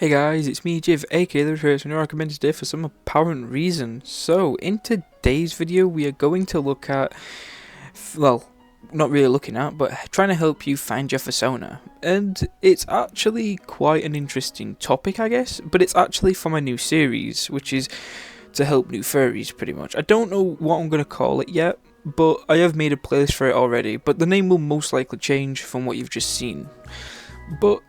Hey guys, it's me Jiv, aka the person who recommended today for some apparent reason. So, in today's video we are going to look at, well, not really looking at, but trying to help you find your Fursona. And it's actually quite an interesting topic, I guess, but it's actually for my new series, which is to help new furries, pretty much. I don't know what I'm going to call it yet, but I have made a playlist for it already, but the name will most likely change from what you've just seen. But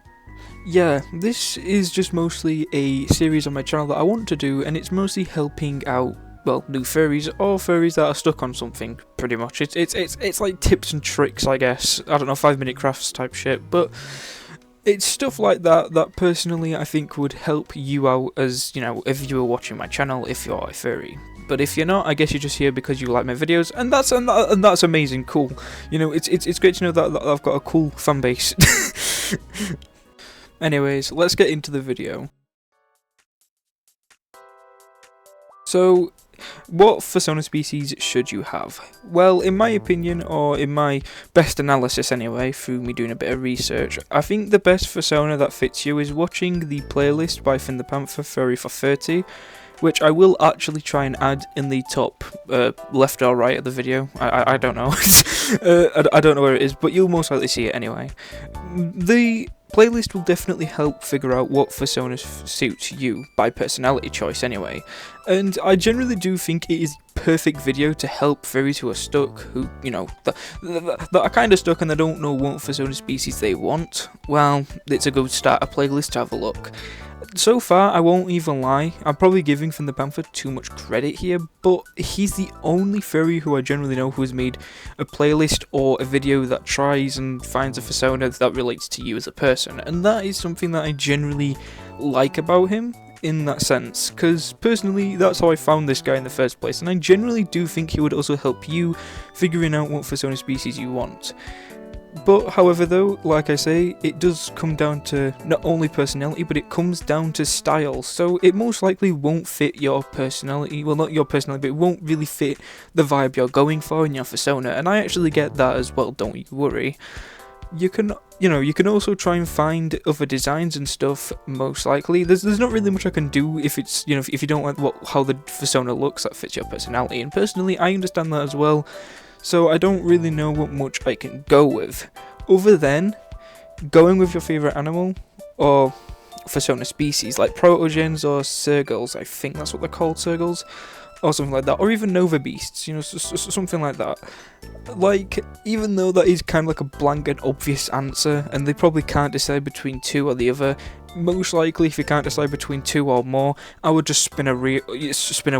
yeah, this is just mostly a series on my channel that I want to do, and it's mostly helping out, well, new furries or furries that are stuck on something, pretty much. It's like tips and tricks, I guess. I don't know, 5-minute crafts type shit, but it's stuff like that that personally I think would help you out as, you know, if you were watching my channel, if you're a furry. But if you're not, I guess you're just here because you like my videos, and that's amazing, cool. You know, it's great to know that I've got a cool fan base. Anyways, let's get into the video. So, what Fursona species should you have? Well, in my opinion, or in my best analysis anyway, through me doing a bit of research, I think the best Fursona that fits you is watching the playlist by Finn the Panther, Furry for 30, which I will actually try and add in the top left or right of the video. I don't know. I don't know where it is, but you'll most likely see it anyway. The playlist will definitely help figure out what Fursona suits you, by personality choice anyway, and I generally do think it is perfect video to help furries who are stuck, who, you know, that are kind of stuck and they don't know what Fursona species they want. Well, it's a good starter playlist to have a look. So far, I won't even lie, I'm probably giving Finn the Panther too much credit here, but he's the only furry who I generally know who has made a playlist or a video that tries and finds a Fursona that relates to you as a person, and that is something that I generally like about him in that sense, because personally that's how I found this guy in the first place, and I generally do think he would also help you figuring out what Fursona species you want. But however though, like I say, it does come down to not only personality, but it comes down to style, so it most likely won't fit your personality, well not your personality, but it won't really fit the vibe you're going for in your Fursona, and I actually get that as well, don't you worry. You can also try and find other designs and stuff, most likely. There's not really much I can do if it's, you know, if you don't like how the Fursona looks that fits your personality, and personally I understand that as well. So I don't really know what much I can go with, other than going with your favourite animal, or Fursona species, like protogens or Sergals, I think that's what they're called, Sergals, or something like that, or even Nova Beasts, you know, something like that. Like, even though that is kind of like a blank and obvious answer, and they probably can't decide between two or the other, most likely if you can't decide between two or more, I would just spin a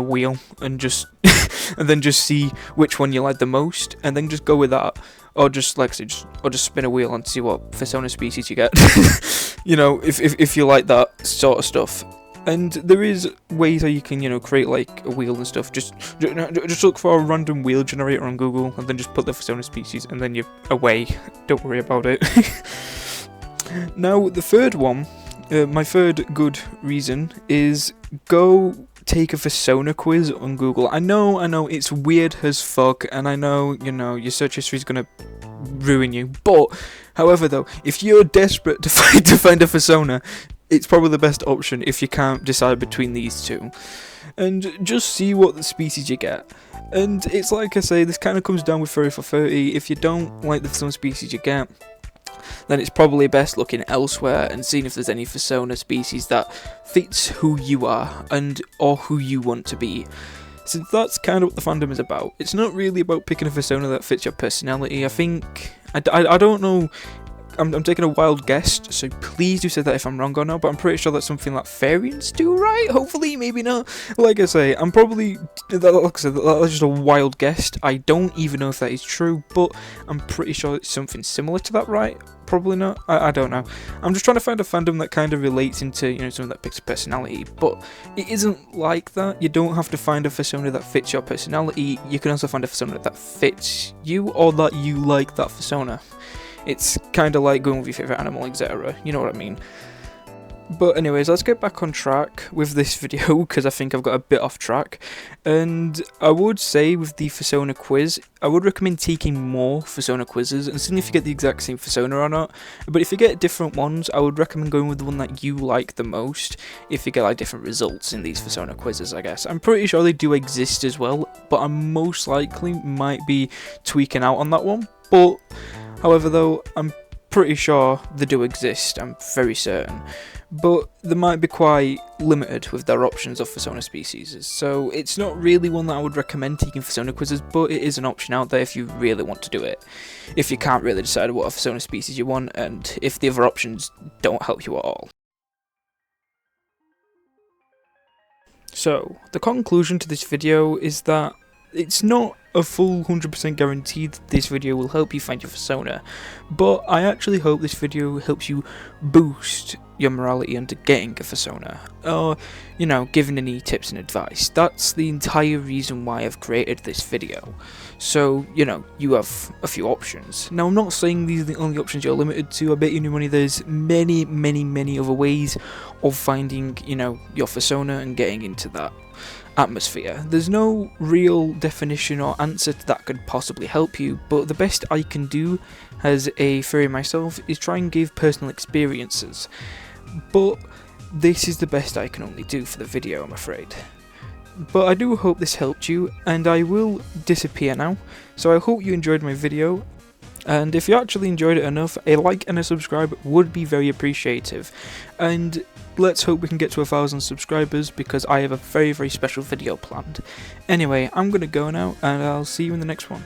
wheel and just and then just see which one you like the most, and then just go with that, or just like I said, just spin a wheel and see what Fursona species you get. You know, if you like that sort of stuff. And there is ways how you can, you know, create like a wheel and stuff. Just look for a random wheel generator on Google, and then just put the Fursona species, and then you're away. Don't worry about it. Now, the third one, my third good reason is go take a Fursona quiz on Google. I know, it's weird as fuck, and I know, you know, your search history is gonna ruin you. But, however, though, if you're desperate to find a Fursona, it's probably the best option if you can't decide between these two. And just see what the species you get. And it's like I say, this kind of comes down with Furry for 30. If you don't like the Fursona species you get, then it's probably best looking elsewhere and seeing if there's any Fursona species that fits who you are and or who you want to be. So that's kind of what the fandom is about. It's not really about picking a Fursona that fits your personality. I think, I don't know, I'm taking a wild guess, so please do say that if I'm wrong or not, but I'm pretty sure that's something that fairies do, right? Hopefully, maybe not. Like I say, I'm probably, like I said, that's just a wild guess. I don't even know if that is true, but I'm pretty sure it's something similar to that, right? Probably not. I don't know. I'm just trying to find a fandom that kind of relates into, you know, something that picks a personality, but it isn't like that. You don't have to find a Fursona that fits your personality. You can also find a Fursona that fits you, or that you like that Fursona. It's kind of like going with your favourite animal, etc. You know what I mean. But anyways, let's get back on track with this video because I think I've got a bit off track. And I would say with the Fursona quiz, I would recommend taking more Fursona quizzes and seeing if you get the exact same Fursona or not. But if you get different ones, I would recommend going with the one that you like the most if you get like different results in these Fursona quizzes, I guess. I'm pretty sure they do exist as well, but I most likely might be tweaking out on that one. But however though, I'm pretty sure they do exist, I'm very certain. But they might be quite limited with their options of Fursona species, so it's not really one that I would recommend taking Fursona quizzes, but it is an option out there if you really want to do it. If you can't really decide what a Fursona species you want, and if the other options don't help you at all. So, the conclusion to this video is that it's not a full 100% guaranteed that this video will help you find your Fursona, but I actually hope this video helps you boost your morality into getting a Fursona, or, you know, giving any tips and advice. That's the entire reason why I've created this video. So, you know, you have a few options. Now, I'm not saying these are the only options you're limited to. I bet you new money there's many other ways of finding, you know, your Fursona and getting into that atmosphere. There's no real definition or answer to that could possibly help you, but the best I can do as a furry myself is try and give personal experiences. But this is the best I can only do for the video, I'm afraid. But I do hope this helped you, and I will disappear now, so I hope you enjoyed my video. And if you actually enjoyed it enough, a like and a subscribe would be very appreciative. And let's hope we can get to 1,000 subscribers because I have a very special video planned. Anyway, I'm gonna go now and I'll see you in the next one.